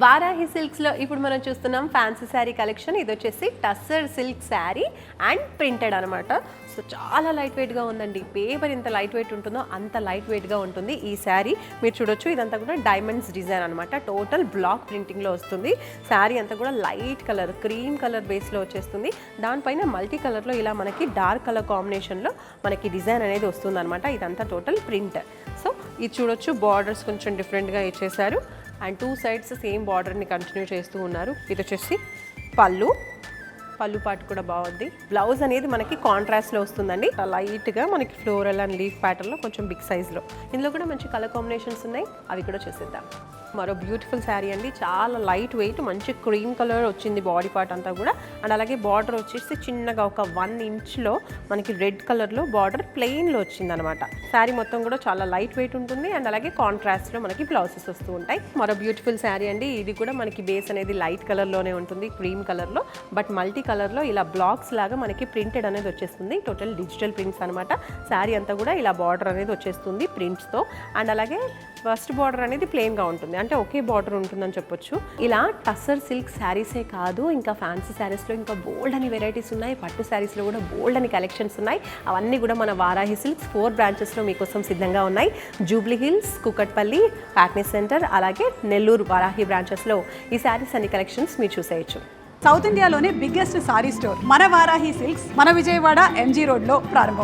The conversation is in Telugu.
వారాహి సిల్క్స్లో ఇప్పుడు మనం చూస్తున్నాం ఫ్యాన్సీ శారీ కలెక్షన్. ఇది వచ్చేసి tussar silk sari and printed అనమాట. సో చాలా లైట్ వెయిట్గా ఉందండి. పేపర్ ఎంత లైట్ వెయిట్ ఉంటుందో అంత లైట్ వెయిట్గా ఉంటుంది ఈ శారీ. మీరు చూడొచ్చు, ఇదంతా కూడా డైమండ్స్ డిజైన్ అనమాట. టోటల్ బ్లాక్ ప్రింటింగ్లో వస్తుంది. శారీ అంతా కూడా లైట్ కలర్ క్రీమ్ కలర్ బేస్లో వచ్చేస్తుంది. దానిపైన మల్టీ కలర్లో ఇలా మనకి డార్క్ కలర్ కాంబినేషన్లో మనకి డిజైన్ అనేది వస్తుంది అనమాట. ఇదంతా టోటల్ ప్రింట్. సో ఇది చూడొచ్చు, బార్డర్స్ కొంచెం డిఫరెంట్గా ఇచ్చేసారు అండ్ టూ సైడ్స్ సేమ్ బార్డర్ని కంటిన్యూ చేస్తూ ఉన్నారు. ఇది వచ్చేసి పళ్ళు పాటు కూడా బాగుంది. బ్లౌజ్ అనేది మనకి కాంట్రాస్ట్లో వస్తుందండి. లైట్గా మనకి ఫ్లోరల్ అండ్ లీఫ్ ప్యాటర్న్లో కొంచెం బిగ్ సైజ్లో. ఇందులో కూడా మంచి కలర్ కాంబినేషన్స్ ఉన్నాయి, అవి కూడా చూసేద్దాం. మరో బ్యూటిఫుల్ శారీ అండి. చాలా లైట్ వెయిట్, మంచి క్రీమ్ కలర్ వచ్చింది బాడీ పార్ట్ అంతా కూడా. అండ్ అలాగే బార్డర్ వచ్చేసి చిన్నగా ఒక 1 ఇంచ్లో మనకి రెడ్ కలర్లో బార్డర్ ప్లెయిన్లో వచ్చింది అనమాట. శారీ మొత్తం కూడా చాలా లైట్ వెయిట్ ఉంటుంది అండ్ అలాగే కాంట్రాస్ట్లో మనకి బ్లౌజెస్ వస్తూ ఉంటాయి. మరో బ్యూటిఫుల్ శారీ అండి. ఇది కూడా మనకి బేస్ అనేది లైట్ కలర్లోనే ఉంటుంది, క్రీమ్ కలర్లో. బట్ మల్టీ కలర్లో ఇలా బ్లాక్స్ లాగా మనకి ప్రింటెడ్ అనేది వచ్చేస్తుంది. టోటల్ డిజిటల్ ప్రింట్స్ అనమాట. శారీ అంతా కూడా ఇలా బార్డర్ అనేది వచ్చేస్తుంది ప్రింట్స్తో. అండ్ అలాగే ఫస్ట్ బార్డర్ అనేది ప్లెయిన్గా ఉంటుంది, అంటే ఒకే బార్డర్ ఉంటుందని చెప్పొచ్చు. ఇలా టస్సర్ సిల్క్ శారీసే కాదు, ఇంకా ఫ్యాన్సీ శారీస్లో ఇంకా బోల్డ్ అని వెరైటీస్ ఉన్నాయి. పట్టు శారీస్లో కూడా బోల్డ్ అని కలెక్షన్స్ ఉన్నాయి. అవన్నీ కూడా మన వారాహి సిల్క్స్ 4 బ్రాంచెస్లో మీకోసం సిద్ధంగా ఉన్నాయి. Jubilee hills, Kukatpally, Patny centre, అలాగే నెల్లూరు వారాహి బ్రాంచెస్లో ఈ శారీస్ అన్ని కలెక్షన్స్ మీరు చూసేయచ్చు. సౌత్ ఇండియాలోనే బిగ్గెస్ట్ సారీ స్టోర్ మన వారాహి సిల్క్స్ మన విజయవాడ ఎంజీ రోడ్లో ప్రారంభం.